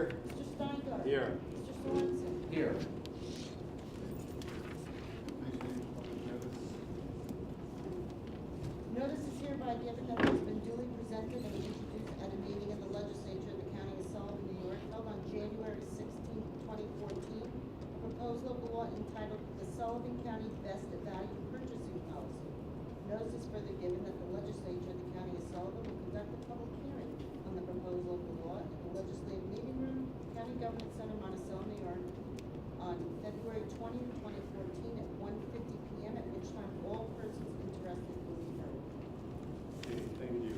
Here. Mr. Steingart? Here. Mr. Sorensen? Here. Notice is hereby given that it has been duly presented and introduced at a meeting in the Legislature of the County of Sullivan, New York, held on January 16, 2014, a proposed local law entitled the Sullivan County Best Value Purchasing Policy. Notice is further given that the Legislature of the County of Sullivan will conduct a public hearing on the proposed local law in the Legislative Meeting Room, County Government Center, Monticello, New York, on February 20, 2014 at 1:50 p.m., at which time all persons interested will be heard. Okay, thank you.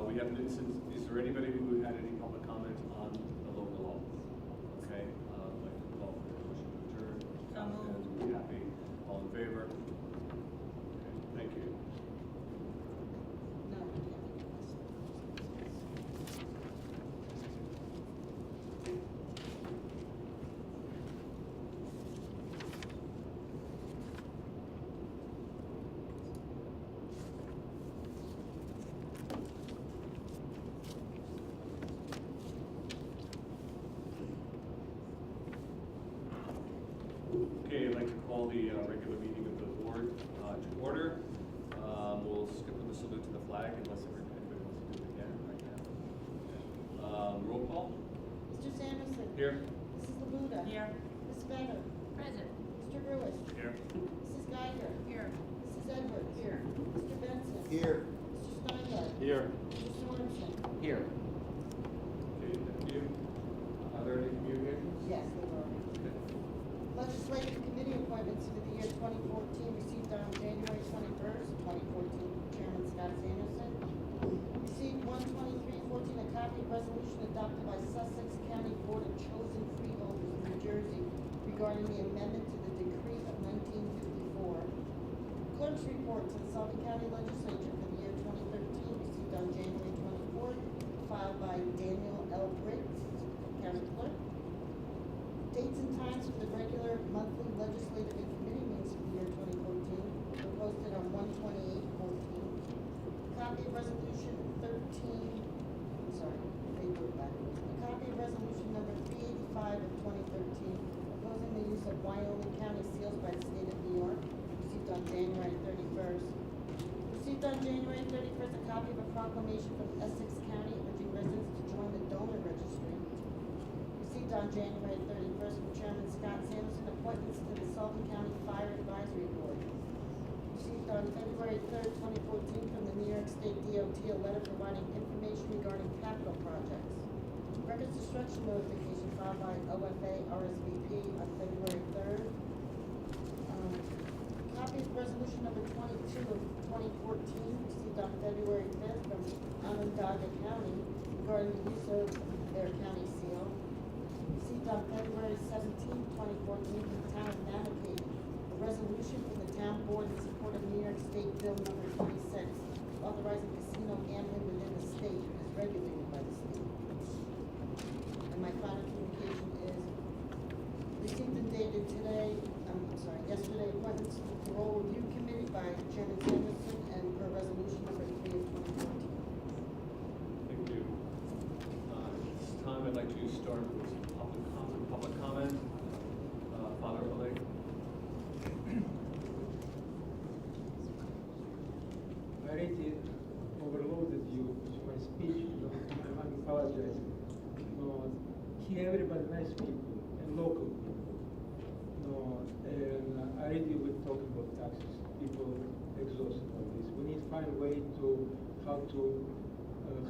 We have, is there anybody who had any public comment on the local law? Okay, I'd like to call for a motion to adjourn. So moved. We're happy. All in favor? Okay, thank you. No, Okay, I'd like to call the regular meeting of the board to order. We'll skip with the salute to the flag unless anybody wants to do it again right now. Roll call. Mr. Sanderson? Here. Mrs. Labuda? Here. Ms. Vedder? Present. Mr. Ruiz? Here. Mrs. Geiger? Here. Mrs. Edwards? Here. Mr. Benson? Here. Mr. Steingart? Here. Mr. Sorensen? Here. Okay, thank you. Are there any communications? Yes, they were. Okay. Legislative committee appointments for the year 2014 received on January 21st, 2014. Chairman Scott Sanderson. Received 1/23/14, a copy of resolution adopted by Sussex County Board of Chosen Freeholders of New Jersey regarding the amendment to the decree of 1954. Clerk's report to the Sullivan County Legislature for the year 2013 received on January 24th, filed by Daniel L. Briggs, County Clerk. Dates and times for the regular monthly legislative and committee meetings for the year 2014 were posted on 1/28/14. Copy of resolution 13, I'm sorry, they go backwards. A copy of resolution number 385 of 2013, opposing the use of Wyoming County seals by the state of New York, received on January 31st. Received on January 31st, a copy of a proclamation from Essex County urging residents to join the donor registry. Received on January 31st from Chairman Scott Sanderson, appointments to the Sullivan County Fire Advisory Board. Received on February 3rd, 2014 from the New York State DOT, a letter providing information regarding capital projects. Records destruction notification filed by OFA RSVP on February 3rd. Copy of resolution number 22 of 2014 received on February 5th from Onondaga County regarding the use of their county seal. Received on February 17, 2014 from the town of Manapee, a resolution from the town board in support of New York State Bill number 26, authorizing casino gambling within the state as regulated by the state. And my final communication is received and dated today, yesterday, appointments to the parole review committee by Chairman Sanderson and per resolution number 3 of 2014. Thank you. At this time, I'd like to start with some public comment. Father Olay. I already overloaded you with my speech. I'm apologizing. Here, everybody nice people and local people. And I already we talked about taxes. People exhausted about this. We need to find a way to how to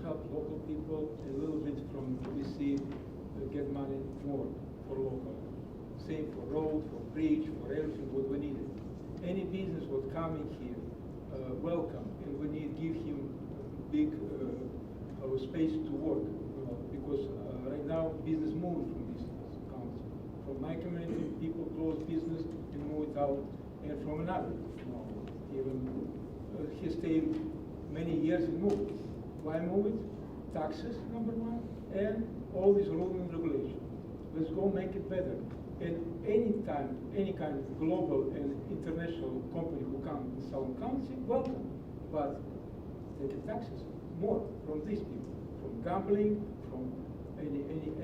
help local people a little bit from BC get money more for local. Same for road, for bridge, for everything what we needed. Any business what coming here, welcome, and we need to give him big space to work, because right now business moves from this council. From my community, people close business and move it out, and from another, even he stayed many years and moved. Why move it? Taxes, number one, and all these rules and regulations. Let's go make it better. And anytime, any kind of global and international company who come in Sullivan County, welcome. but taking taxes more from these people, from gambling, from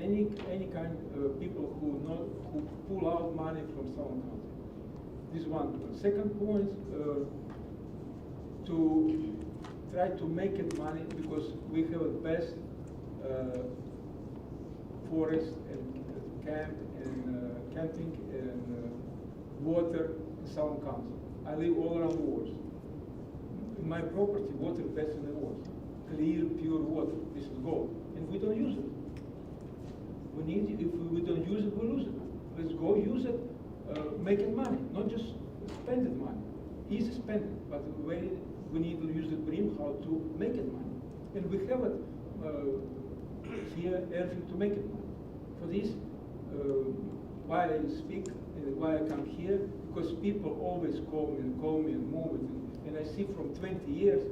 any kind of people who pull out money from some country. This is one point. Second point, to try to make it money because we have the best forest and camping and water in Southern Country. I live all around the wars. In my property, water best in the wars. Clear, pure water. This is gold. And we don't use it. We need it. If we don't use it, we lose it. Let's go use it, make it money, not just spend it money. Easy spending, but we need to use the brain how to make it money. And we have it here, everything to make it money. For this, why I speak and why I come here, because people always call me and move it. And I see from 20 years,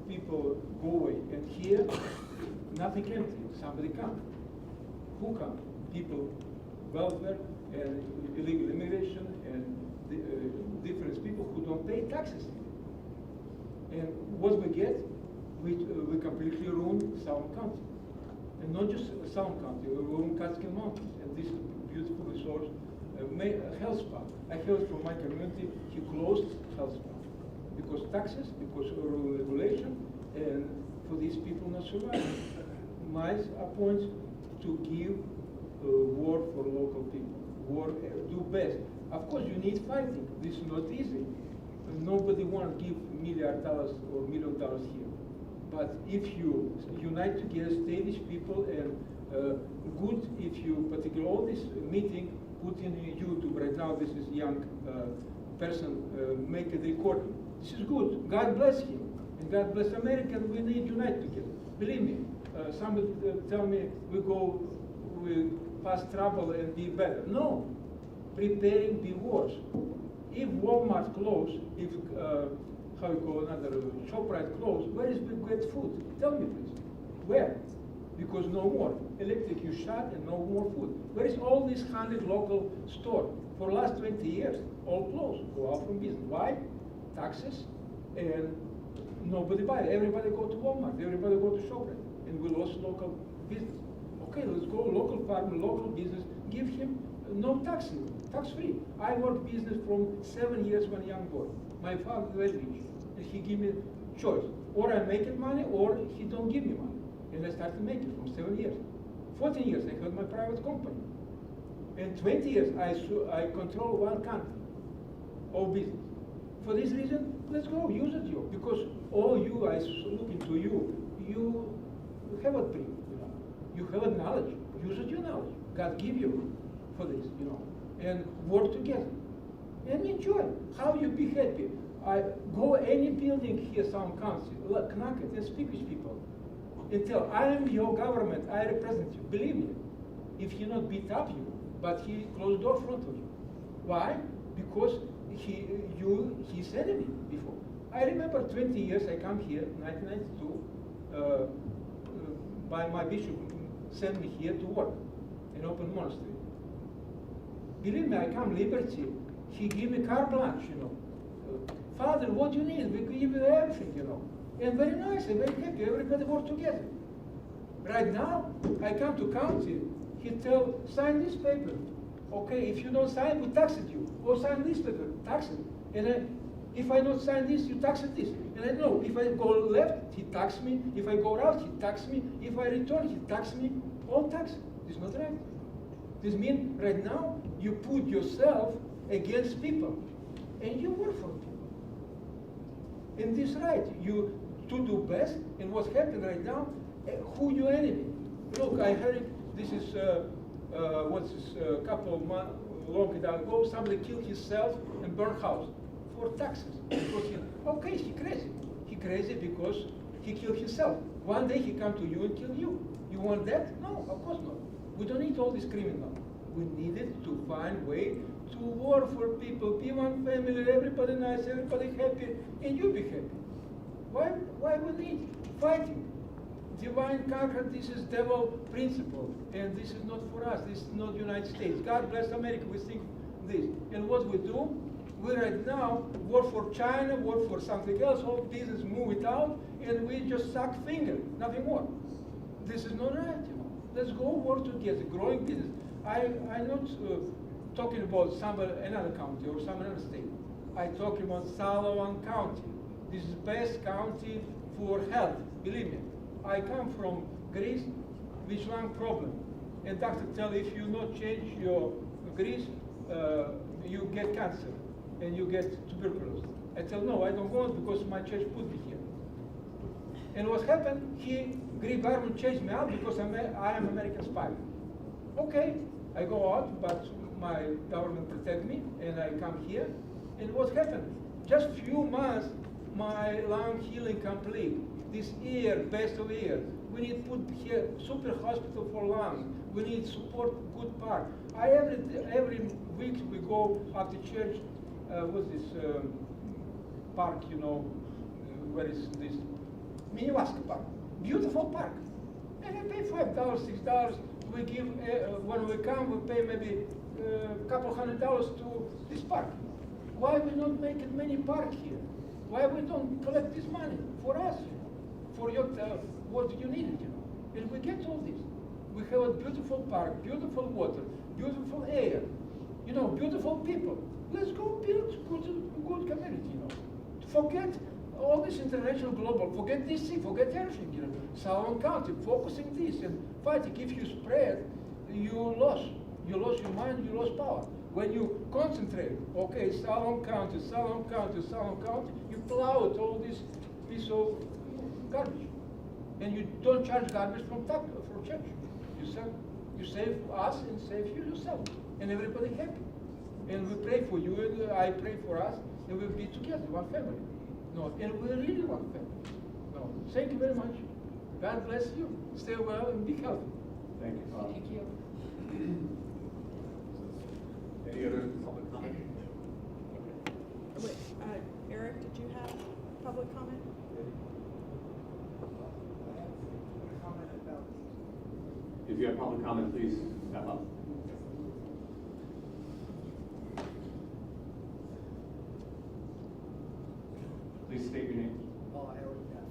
people go away. And here, nothing empty. Somebody come. Who come? People, welfare, and illegal immigration, and different people who don't pay taxes. And what we get, we completely ruin Southern Country. And not just Southern Country, we ruin Catskill Mountains. And this is a beautiful resource. Health spa. I heard from my community, he closed health spa. Because taxes, because of regulation, and for these people not surviving. My point to give work for local people. Work, do best. Of course, you need fighting. This is not easy. Nobody wants to give $1 million or $1 million here. But if you unite together, Swedish people, and good if you, particularly all this meeting, put in YouTube. Right now, this is young person make a recording. This is good. God bless him. And God bless America. We need to unite together. Believe me. Somebody tell me we pass trouble and be better. No. Preparing be worse. If Walmart close, if how you call another ShopRite close, where is we get food? Tell me please. Where? Because no more. Electric you shut and no more food. Where is all these 100 local stores? For the last 20 years, all closed, go out from business. Why? Taxes, and nobody buy it. Everybody go to Walmart, everybody go to ShopRite, and we lost local business. Okay, let's go local farmer, local business, give him no taxing, tax-free. I worked business from 7 years when young boy. My father was rich, and he gave me choice. Or I make it money, or he don't give me money. And I started making from 7 years. 14 years, I had my private company. And 20 years, I control one country, all business. For this reason, let's go, use it you. Because all you, I look into you have a dream, You have a knowledge, use it your knowledge. God give you for this, and work together. And enjoy. How you be happy. I go any building here, some country, knock it and speak with people. And tell, I am your government, I represent you. Believe me, if he not beat up you, but he closed door in front of you. Why? Because he's enemy before. I remember 20 years I come here, 1992, by my bishop sent me here to work in open monastery. Believe me, I come liberty, he give me carte blanche, Father, what do you need? We give you everything, And very nice, and very happy, everybody work together. Right now, I come to county, he tell, sign this paper. Okay, if you don't sign, we tax it you. Or sign this paper, tax it. And if I don't sign this, you tax it this. And I know, if I go left, he tax me. If I go right, he tax me. If I return, he tax me. All tax. This is not right. This means right now, you put yourself against people. And you work for people. And this right, you to do best. And what's happening right now, who your enemy? Look, I heard this is couple of months long ago, somebody killed himself and burned house for taxes. Because he crazy. He crazy because he killed himself. One day he come to you and kill you. You want that? No, of course not. We don't need all this criminal. We needed to find way to work for people, be one family, everybody nice, everybody happy, and you be happy. Why we need fighting? Divine conquer, this is devil principle, and this is not for us, this is not United States. God bless America, we think this. And what we do, We right now work for China, work for something else, all business move it out, and we just suck finger, nothing more. This is not right, you know. Let's go work together, growing business. I'm not talking about another county or some other state. I'm talking about Sullivan County. This is the best county for health, believe me. I come from Greece with lung problem. And doctor tell if you not change your grease, you get cancer and you get tuberculosis. I tell no, I don't want because my church put me here. And what happened? Greek government changed me out because I am American spy. Okay, I go out, but my government protect me, and I come here. And what happened? Just few months, my lung healing complete. This year, best of year. We need to put here super hospital for lungs. We need support good park. Every week we go after church. What's this park? You know, where is this Miniwaska Park? Beautiful park. And I pay $5, $6. We give when we come, we pay maybe a couple $100 to this park. Why we not make it many park here? Why we don't collect this money for us? For your what you need it, you know? And we get all this. We have a beautiful park, beautiful water, beautiful air, you know, beautiful people. Let's go build good community, you know. Forget all this international global, forget DC, forget everything, you know. Sullivan County, focusing this and fighting. If you spread, you lost. You lost your mind, you lost power. When you concentrate, okay, Sullivan County, Sullivan County, Sullivan County, you plow out all this piece of garbage. And you don't charge garbage from church. You save us and save you yourself. And everybody happy. And we pray for you, and I pray for us, and we'll be together, one family. No, and we really one family. No, thank you very much. God bless you. Stay well and be healthy. Thank you, Bob. Thank you. Any other public comment? Wait, Eric, did you have public comment? If you have public comment, please step up. Please state your name. Eric Neff.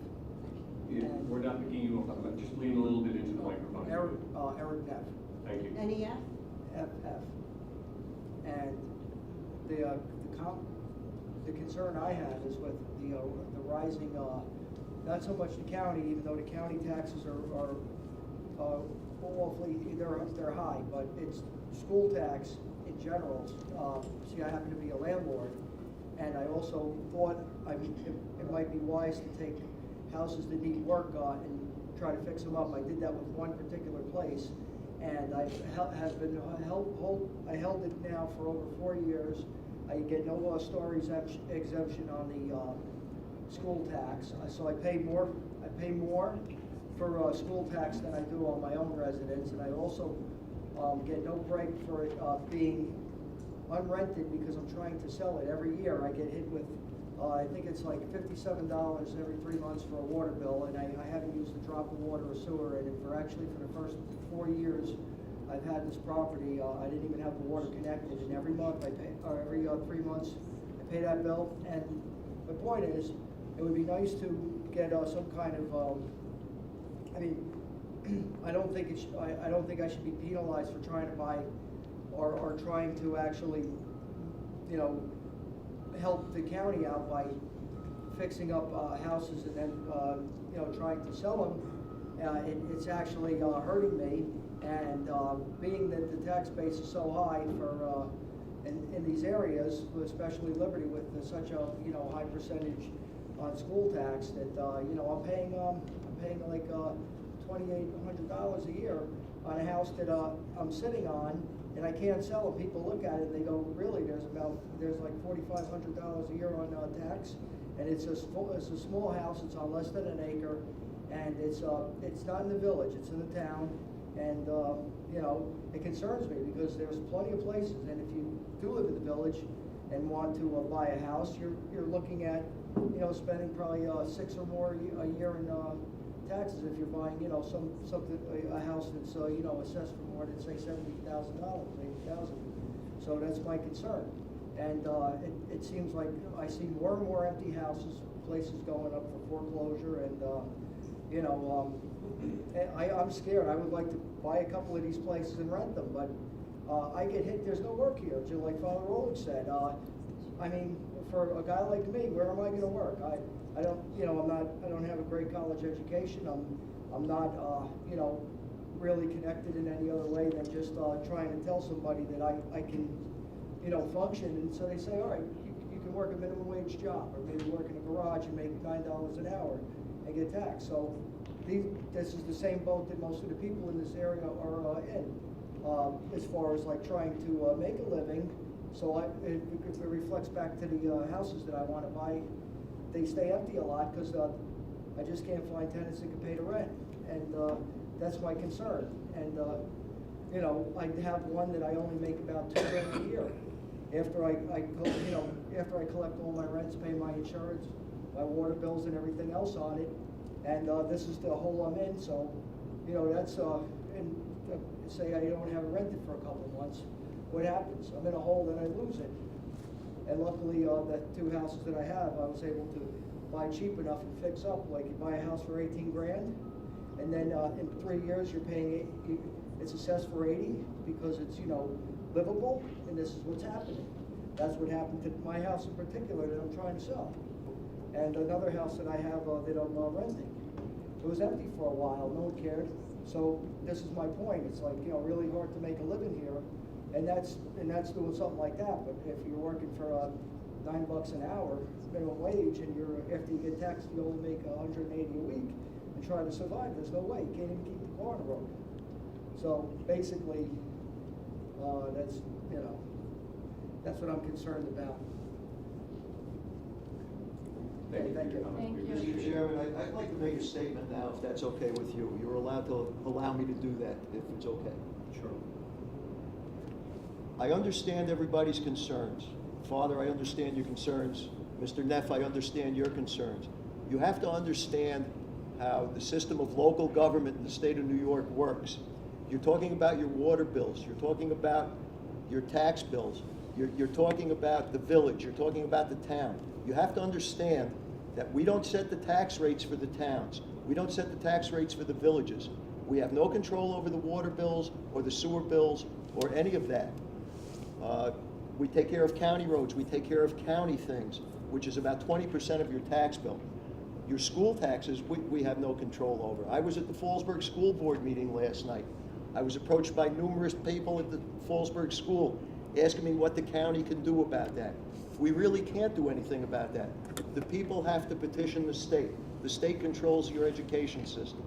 Yeah, we're not picking you up, but just lean a little bit into the microphone. Eric Neff, Thank you. NEF? FF. And the concern I have is with the rising, not so much the county, even though the county taxes are awfully, they're high, but it's school tax in general. See, I happen to be a landlord, and I also thought it might be wise to take houses that need work and try to fix them up. I did that with one particular place, and I held it now for over 4 years. I get no store exemption on the school tax, so I pay more for school tax than I do on my own residence, and I also get no break for it being unrented because I'm trying to sell it. Every year I get hit with, I think it's like $57 every 3 months for a water bill, and I haven't used a drop of water or sewer, and for the first 4 years I've had this property, I didn't even have the water connected, and every month I pay, or every 3 months I pay that bill. And the point is, it would be nice to get some kind of, I mean, I don't think I should be penalized for trying to buy or trying to actually, you know, help the county out by fixing up houses and then, you know, trying to sell them. It's actually hurting me, and being that the tax base is so high for in these areas, especially Liberty, with such a high percentage on school tax, that I'm paying like $2,800 a year on a house that I'm sitting on, and I can't sell it. People look at it and they go, really? There's like $4,500 a year on tax, and it's a small house. It's on less than an acre, and it's not in the village. It's in the town, and it concerns me because there's plenty of places. And if you do live in the village and want to buy a house, you're looking at spending probably $6 or more a year in taxes if you're buying a house that's assessed for more than say $70,000, $80,000. So that's my concern. And it seems like I see more and more empty houses, places going up for foreclosure, and, you know, I'm scared. I would like to buy a couple of these places and rent them, but I get hit, there's no work here, just like Father Rowland said. I mean, for a guy like me, where am I gonna work? I don't, you know, I don't have a great college education. I'm not, you know, really connected in any other way than just trying to tell somebody that I can, you know, function. And so they say, all right, you can work a minimum wage job, or maybe work in a garage and make $9 an hour and get taxed. So this is the same boat that most of the people in this area are in, as far as like trying to make a living. So it reflects back to the houses that I want to buy. They stay empty a lot because I just can't find tenants that can pay the rent, and that's my concern. And you know, I have one that I only make about $2 grand a year. After after I collect all my rents, pay my insurance, my water bills, and everything else on it, and this is the hole I'm in. So, you know, that's and say I don't have it rented for a couple of months. What happens? I'm in a hole and I lose it. And luckily, the two houses that I have, I was able to buy cheap enough and fix up. Like you buy a house for 18 grand, and then in 3 years you're paying it's assessed for 80 because it's, you know, livable. And this is what's happening. That's what happened to my house in particular that I'm trying to sell, and another house that I have that I'm renting. It was empty for a while. No one cared. So this is my point. It's like, you know, really hard to make a living here. And that's doing something like that. But if you're working for $9 an hour minimum wage, and after you get taxed, you only make $180 a week, and try to survive, there's no way. You can't even keep the car on the road. So basically, that's, you know, that's what I'm concerned about. Thank you. Mr. Chairman, I'd like to make a statement now, if that's okay with you. You're allowed to allow me to do that, if it's okay. Sure. I understand everybody's concerns. Father, I understand your concerns. Mr. Neff, I understand your concerns. You have to understand how the system of local government in the state of New York works. You're talking about your water bills. You're talking about your tax bills. You're talking about the village. You're talking about the town. You have to understand that we don't set the tax rates for the towns. We don't set the tax rates for the villages. We have no control over the water bills or the sewer bills or any of that. We take care of county roads. We take care of county things, which is about 20% of your tax bill. Your school taxes, we have no control over. I was at the Fallsburg School Board meeting last night. I was approached by numerous people at the Fallsburg School asking me what the county can do about that. We really can't do anything about that. The people have to petition the state. The state controls your education system.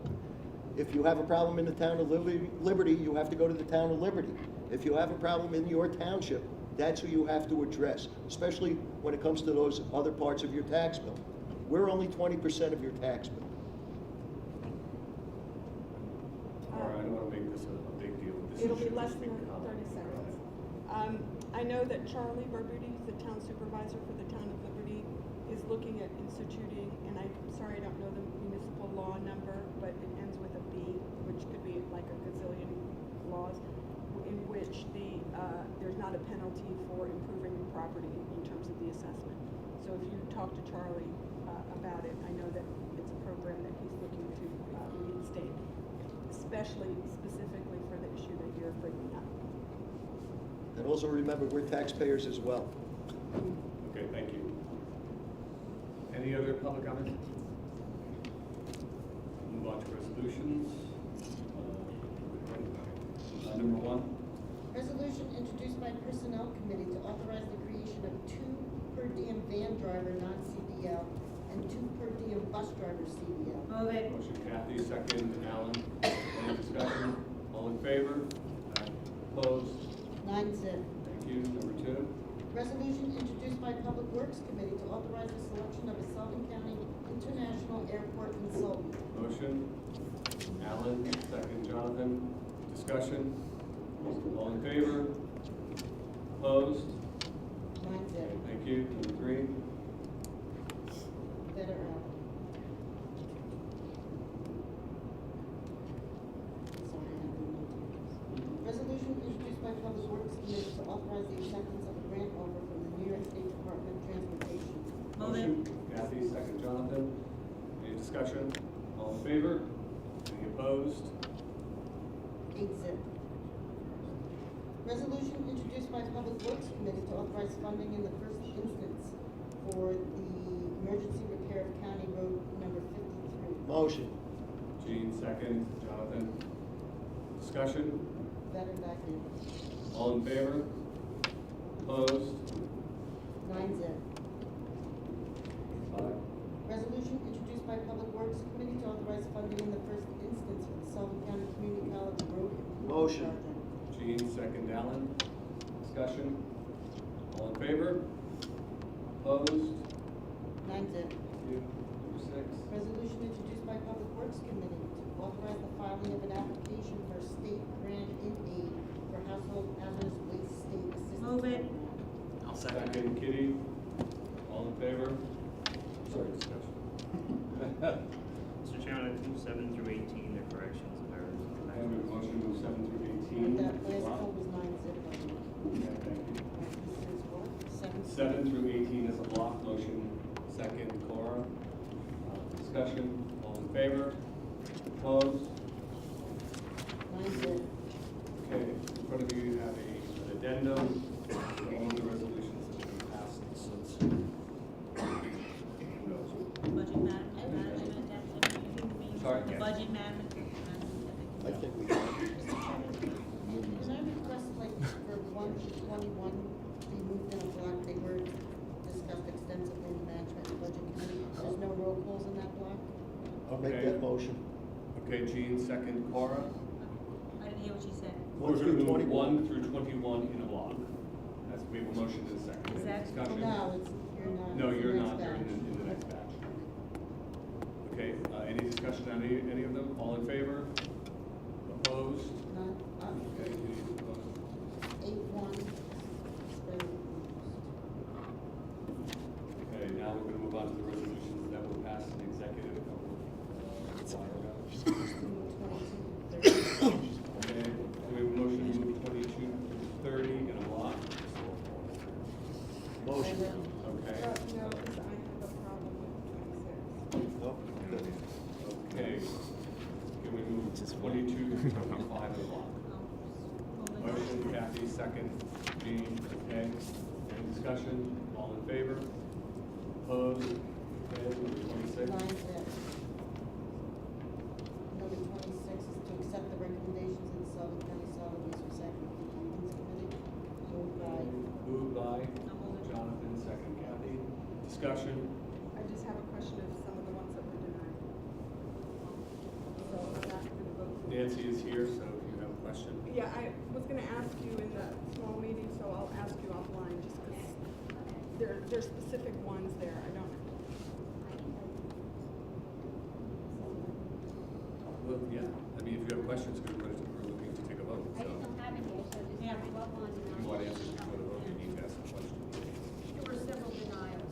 If you have a problem in the town of Liberty, you have to go to the town of Liberty. If you have a problem in your township, that's who you have to address, especially when it comes to those other parts of your tax bill. We're only 20% of your tax bill. All right, I don't want to make this a big deal. This It'll is be just less a than big comment. 30 seconds. I know that Charlie Verbuti, the town supervisor for the town of Liberty, is looking at instituting, and I'm sorry I don't know the municipal law number, but it ends with a B, which could be like a gazillion laws, in which there's not a penalty for improving property in terms of the assessment. So if you talk to Charlie about it, I know that it's a program that he's looking to reinstate, specifically for the issue that you're bringing up. And also remember, we're taxpayers as well. Okay, thank you. Any other public comment? Move on to resolutions. Number one. Resolution introduced by Personnel Committee to authorize the creation of 2 per diem van driver non-CDL and 2 per diem bus driver CDL. Move it. Motion Kathy, second Alan. Any discussion? All in favor? Opposed? 9-0. Thank you. Number two. Resolution introduced by Public Works Committee to authorize the selection of a Sullivan County International Airport consultant. Motion Alan, second Jonathan. Discussion? All in favor? Opposed? 9-0. Thank you. Number three. Better out. Sorry, I have no notes. Resolution introduced by Public Works Committee to authorize the acceptance of a grant offer from the New New York State Department of Transportation. Motion, Kathy, second Jonathan. Any discussion? All in favor? Any opposed? 8-0. Resolution introduced by Public Works Committee to authorize funding in the first instance for the emergency repair of County Road number 53. Motion. Gene, second. Jonathan. Discussion? Better back in. All in favor? Opposed? 9-0. Five. Resolution introduced by Public Works Committee to authorize funding in the first instance for the Sullivan County Community College Road Improvement Motion. Project. Gene, second. Alan. Discussion? All in favor? Opposed? 9-0. Number 6. Resolution introduced by Public Works Committee to authorize the filing of an application for state grant in aid for household hazardous waste state assistance. Move it. program. I'll Second, Kitty. All in favor? Sorry, discussion. Mr. Chairman, I move 7 through 18, the corrections and errors. I have a motion to move 7 through 18. That last Wow. one was 9-0. Okay, thank you. This is what? 7 through 18 is a block motion. Second, Cora. Discussion. All in favor? Opposed? 9-0. Okay, in front of you, you have an addendum to all of the resolutions that have been passed since. Budget management, that's Sorry? the budget management. I think we can. Can I request like for 1 to 21 be moved in a block? They were discussed extensively in the management and budget committee. There's no roll calls in that block? I'll make Okay. that motion. Okay, Gene, second, Cora. I didn't hear what you said. 1 We're through gonna move 1 21. through 21 in a block. That's, we have a motion to the second. Is that- Discussion? Well, no, it's, you're not. No, It's the you're next not, you're batch. in the next batch. Okay, any discussion on any of them? All in favor? Opposed? None. Okay, you need to vote. 8-1. Suspend rules. Okay, now we're gonna move on to the resolutions that were passed in executive a while ago. 22, 30. Okay, we have a motion to move 22 to 30 in a block. Motion. Okay, No, because I have a problem with 26. Nope. okay. Can we move 22 to 25 in a block? Motion, Kathy, second. Gene, okay. Any discussion? All in favor? Opposed? Okay, number 26. 9-0. Number 26 is to accept the recommendations of the Sullivan County Solid Waste Recycling Committees Committee. Moved by I'll move it. Jonathan, second Kathy. Discussion? I just have a question of some of the ones that were denied. So I'm not gonna vote. Nancy is here, so if you have a question. Yeah, I was gonna ask you in the small meeting, so I'll ask you offline, just because there's specific ones there, I don't. Well, yeah, I mean, if you have questions, we're looking to take a vote, I so. just don't have it here, so just Yeah. have to go up on. If you want answers before the vote, you need to ask a question. There were several denials.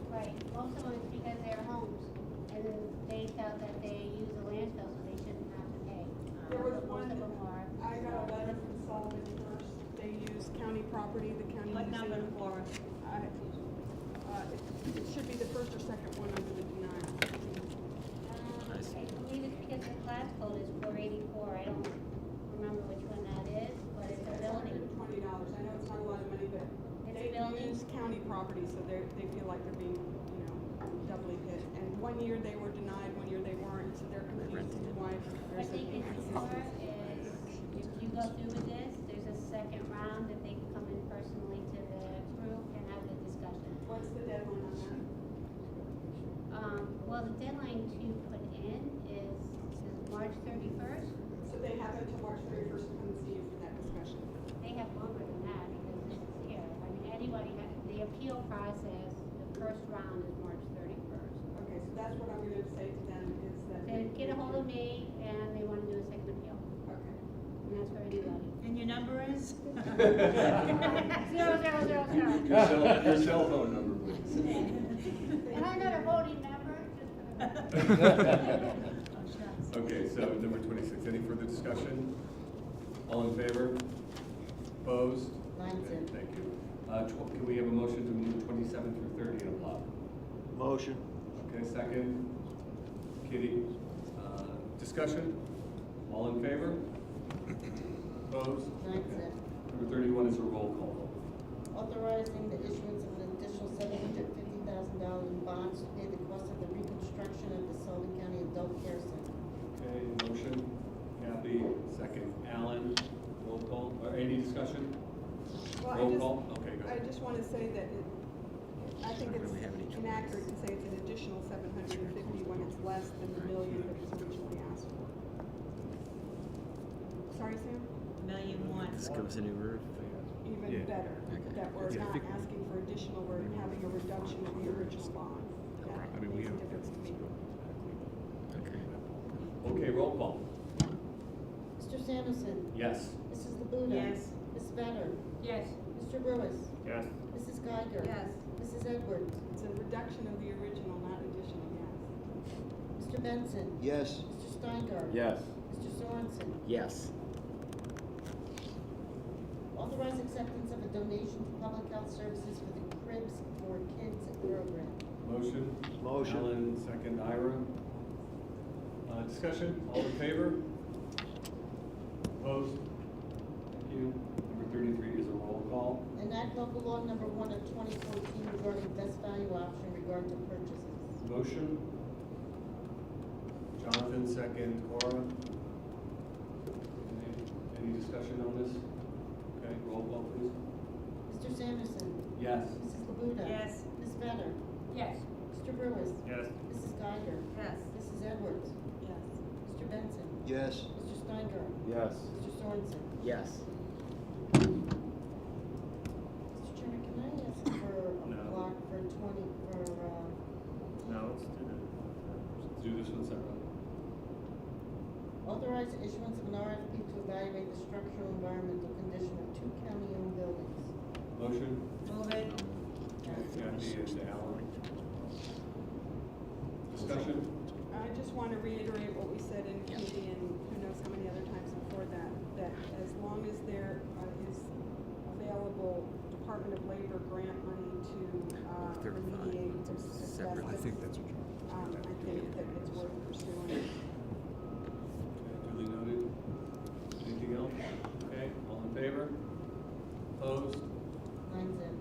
Right, most of them is because they're homes, and then they felt that they use a landfill, so they shouldn't have to pay. There was But one, most of them are. I got a letter from Sullivan first, they use county property, the county What museum. number for? It should be the first or second one under the denial. I believe it's because the class code is 484, I don't remember which one that is, but it's a building. $20, I know it's not a lot of money, but It's they building. use county property, so they feel like they're being, doubly hit. And one year they were denied, one year they weren't, so they're confused as to why What there's they an can do more is, if you go through with this, there's a second round that they can come in personally to the group and have the discussion. What's the deadline on that? Well, the deadline to put in is March 31st. So they have until March 31st to come and see you for that discussion. They have longer than that because this is here. I mean, anybody, the appeal process, the first round is March 31st. Okay, so that's what I'm gonna say to them is that. They get a hold of me and they want to do a second appeal. Okay. And that's for anybody. And your number is? 0000. Your cell phone number, please. And I know the voting number. Okay, so number 26, any further discussion? All in favor? Opposed? 9-0. Thank you. Can we have a motion to move 27 through 30 in a block? Motion. Okay, second. Kitty. Discussion? All in favor? Opposed? 9-0. Number 31 is a roll call. Authorizing the issuance of an additional $750,000 in bonds to pay the cost of the reconstruction of the Sullivan County Adult Care Center. Okay, motion. Kathy, second. Alan, roll call. Or any discussion? Well, Roll call? Okay, go I ahead. just wanna say that I think it's inaccurate to say it's an additional 750 when it's less than the million that was originally asked for. Sorry, Sam? $1,000,001. This gives a new roof. Even better, Okay. that we're Yeah. not asking for additional, we're having a reduction of the original bond. That I mean, we makes a have- difference to me. Okay. Okay, roll call. Mr. Sanderson? Yes. Mrs. Labuda? Yes. Ms. Better? Yes. Mr. Lewis? Yes. Mrs. Geiger? Yes. Mrs. Edwards? It's a reduction of the original, not additional, yes. Mr. Benson? Yes. Mr. Steingart? Yes. Mr. Sorensen? Yes. Authorize acceptance of a donation to Public Health Services for the Cribs for Kids program. Motion? Motion. Alan, second. Ira. Discussion? All in favor? Opposed? Thank you. Number 33 is a roll call. Enact local law number 1 of 2014 regarding best value option regarding to purchases. Motion? Jonathan, second. Cora? Any discussion on this? Okay, roll call, please. Mr. Sanderson? Yes. Mrs. Labuda? Yes. Ms. Better? Yes. Mr. Lewis? Yes. Mrs. Geiger? Yes. Mrs. Edwards? Yes. Mr. Benson? Yes. Mr. Steingart? Yes. Mr. Sorensen? Yes. Mr. Chairman, can I ask for a No. block for 20, No, let's do Let's do this one separately. authorize the issuance of an RFP to evaluate the structural environmental condition of 2 county-owned buildings. Motion? Move it. Kathy and Alan. Discussion? I just want to reiterate what we said in committee and who knows how many other times before that, that as long as there is available Department of Labor grant money to remediate Separate. I think that's what you're. I think that it's worth pursuing. Okay, duly noted. Anything else? Okay, all in favor? Opposed? 9-0.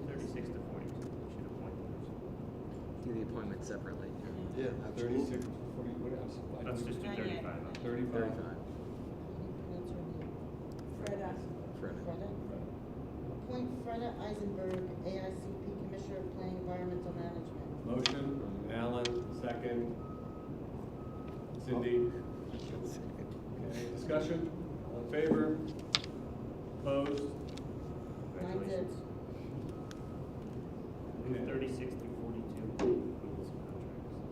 the 36 to 42. We should appoint those. Do the appointment separately. Yeah. 36, 40, what else? Let's just do Not yet. 35. 35. 35. Fred asked. Fred. Freda? Appoint Freda Eisenberg, AICP Commissioner of Planning Environmental Management. Motion, Alan, second. Cindy? Okay, discussion? All in favor? Opposed? 9-0. Move 36 through 42.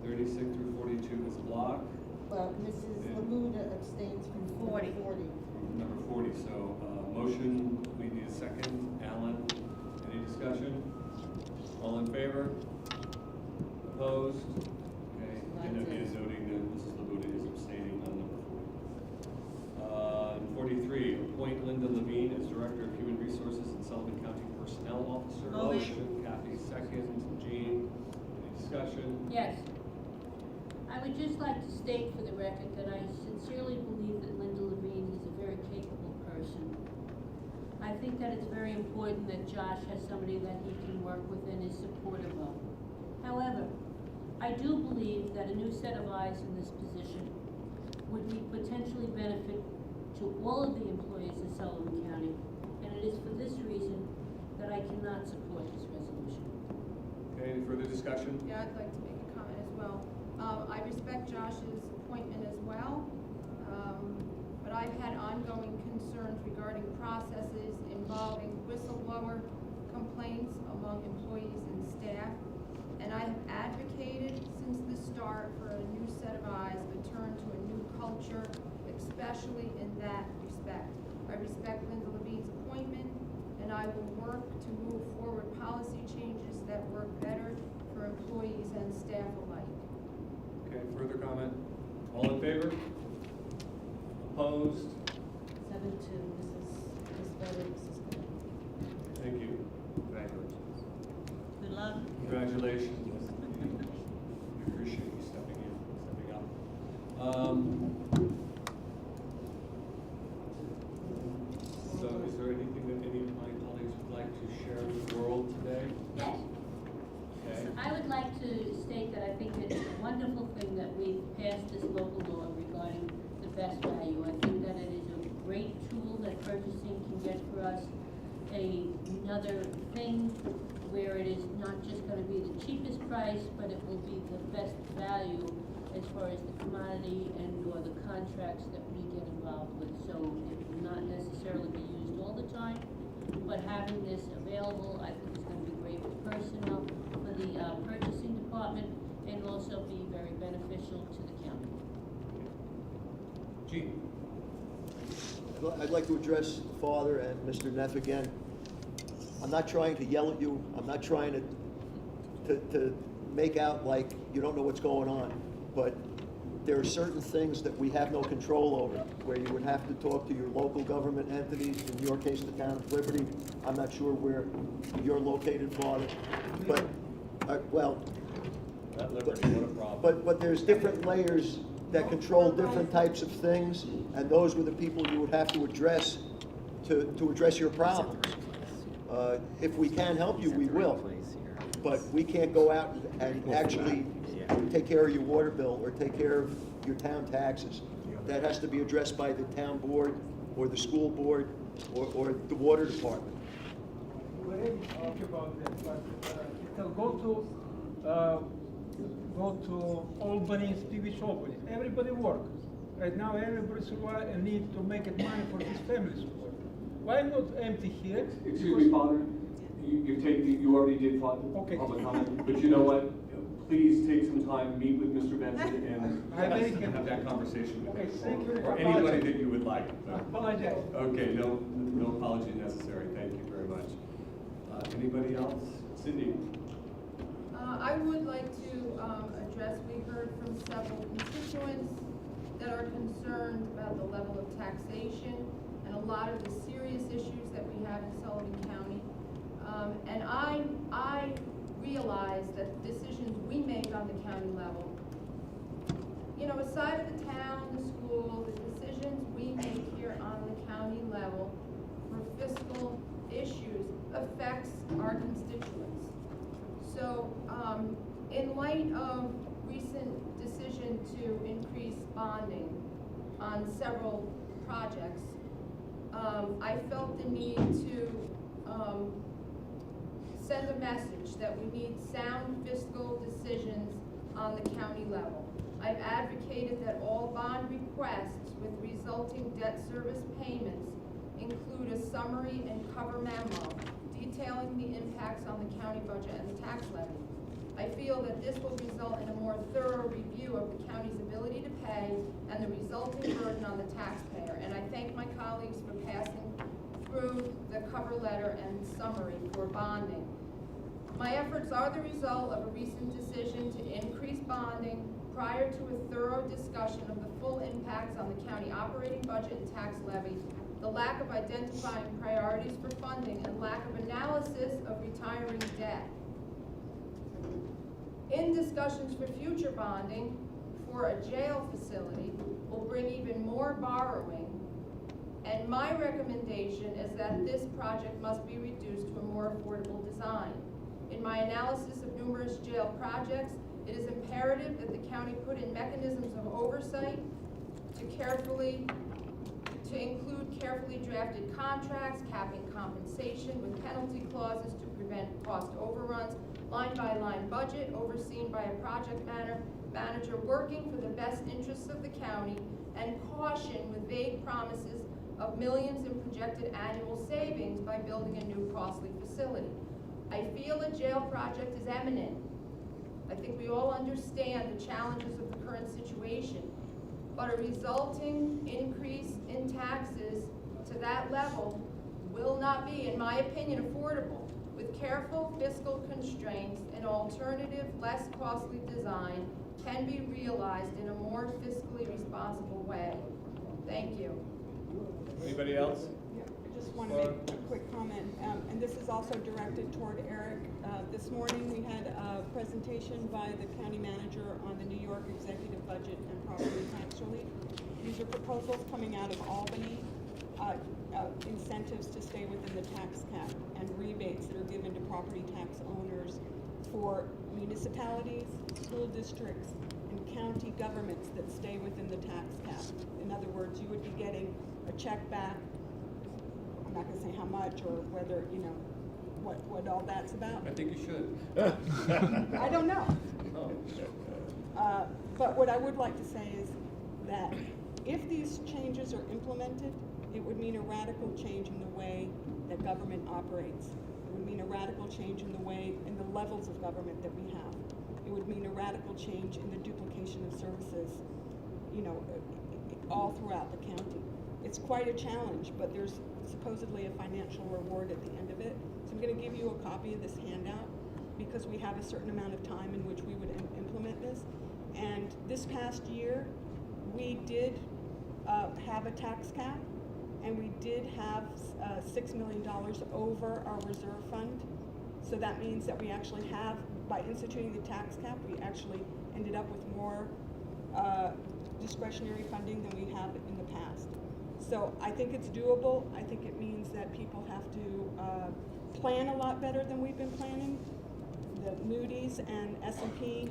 36 through 42 is block. Well, Mrs. Labuda abstains from 40. 40. Number 40, so, motion, we need a second. Alan, any discussion? All in favor? Opposed? Okay, and it is noting that Mrs. Labuda is abstaining on number 40. 43, appoint Linda Levine as Director of Human Resources and Sullivan County Personnel Officer. Move it. Motion, Kathy, second. Jean, any discussion? Yes. I would just like to state for the record that I sincerely believe that Linda Levine is a very capable person. I think that it's very important that Josh has somebody that he can work with and is supportive of. However, I do believe that a new set of eyes in this position would be potentially benefit to all of the employees of Sullivan County, and it is for this reason that I cannot support this resolution. Okay, any further discussion? Yeah, I'd like to make a comment as well. I respect Josh's appointment as well, but I've had ongoing concerns regarding processes involving whistleblower complaints among employees and staff. And I have advocated since the start for a new set of eyes, a turn to a new culture, especially in that respect. I respect Linda Levine's appointment, and I will work to move forward policy changes that work better for employees and staff alike. Okay, further comment? All in favor? Opposed? 7-2, Mrs. Better, Mrs. Good. Thank you. Congratulations. Good luck. Congratulations. We appreciate you stepping up. So is there anything that any of my colleagues would like to share with the world today? Yes. Okay. I would like to state that I think it's a wonderful thing that we've passed this local law regarding the best value. I think that it is a great tool that purchasing can get for us, another thing where it is not just gonna be the cheapest price, but it will be the best value as far as the commodity and or the contracts that we get involved with. So it will not necessarily be used all the time, but having this available, I think is gonna be great for personnel, for the purchasing department, and also be very beneficial to the county. Gene? I'd like to address the father and Mr. Neff again. I'm not trying to yell at you. I'm not trying to make out like you don't know what's going on. But there are certain things that we have no control over, where you would have to talk to your local government entities, in your case, the town of Liberty. I'm not sure where you're located, father, but, well, At Liberty, what a problem. but there's different layers that control different types of things, and those were the people you would have to address to address your problems. If we can help you, we will, but we can't go out and actually take care of your water bill or take care of your town taxes. That has to be addressed by the town board or the school board or the water department. We already talked about that, but go to Albany, Stevie Albany. Everybody works. Right now, everybody survive and need to make it money for his family support. Why not empty here? Excuse me, Father, you already did Okay. public comment, but you know what? Please take some time, meet with Mr. Benson and have that conversation with Okay, him. thank you. Or anybody that you would like. I apologize. Okay, no apology necessary, thank you very much. Anybody else? Cindy? I would like to address, we heard from several constituents that are concerned about the level of taxation and a lot of the serious issues that we have in Sullivan County. And I realize that the decisions we make on the county level, you know, aside of the town, the school, the decisions we make here on the county level for fiscal issues affects our constituents. So, in light of recent decision to increase bonding on several projects, I felt the need to send a message that we need sound fiscal decisions on the county level. I've advocated that all bond requests with resulting debt service payments include a summary and cover memo detailing the impacts on the county budget and the tax levy. I feel that this will result in a more thorough review of the county's ability to pay and the resulting burden on the taxpayer. And I thank my colleagues for passing through the cover letter and summary for bonding. My efforts are the result of a recent decision to increase bonding prior to a thorough discussion of the full impacts on the county operating budget and tax levy, the lack of identifying priorities for funding, and lack of analysis of retiring debt. In discussions for future bonding for a jail facility will bring even more borrowing, and my recommendation is that this project must be reduced to a more affordable design. In my analysis of numerous jail projects, it is imperative that the county put in mechanisms of oversight to include carefully drafted contracts, capping compensation with penalty clauses to prevent cost overruns, line-by-line budget overseen by a project manager working for the best interests of the county, and caution with vague promises of millions in projected annual savings by building a new costly facility. I feel a jail project is imminent. I think we all understand the challenges of the current situation, but a resulting increase in taxes to that level will not be, in my opinion, affordable. With careful fiscal constraints, an alternative, less costly design can be realized in a more fiscally responsible way. Thank you. Anybody else? Yeah, I just want to make a quick comment, and this is also directed toward Eric. This morning, we had a presentation by the county manager on the New York executive budget and property tax relief. These are proposals coming out of Albany, incentives to stay within the tax cap and rebates that are given to property tax owners for municipalities, school districts, and county governments that stay within the tax cap. In other words, you would be getting a check back. I'm not gonna say how much or whether, you know, what all that's about. I think you should. I don't know. Oh. But what I would like to say is that if these changes are implemented, it would mean a radical change in the way that government operates. It would mean a radical change in the way, in the levels of government that we have. It would mean a radical change in the duplication of services, you know, all throughout the county. It's quite a challenge, but there's supposedly a financial reward at the end of it. So I'm gonna give you a copy of this handout because we have a certain amount of time in which we would implement this. And this past year, we did have a tax cap, and we did have $6 million over our reserve fund. So that means that we actually have, by instituting the tax cap, we actually ended up with more discretionary funding than we have in the past. So I think it's doable. I think it means that people have to plan a lot better than we've been planning. The Moody's and S&P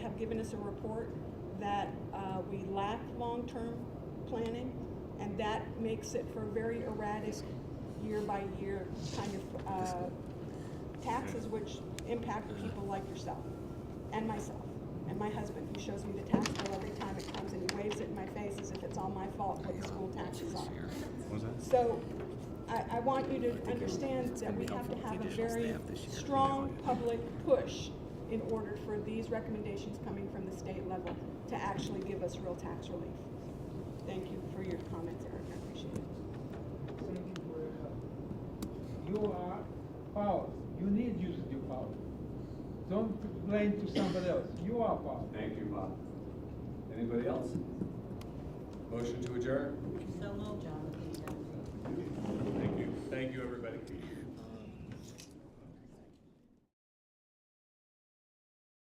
have given us a report that we lack long-term planning, and that makes it for very erratic year-by-year kind of taxes, which impact people like yourself and myself and my husband, who shows me the tax bill every time it comes, and he waves it in my face as if it's all my fault what the school taxes are. So I want you to understand that we have to have a very strong public push in order for these recommendations coming from the state level to actually give us real tax relief. Thank you for your comments, Eric. I appreciate it. Thank you for your help. You are power. You need use of your power. Don't blame to somebody else. You are power. Thank you, Bob. Anybody else? Motion to adjourn? So moved, John. Thank you. Thank you, everybody.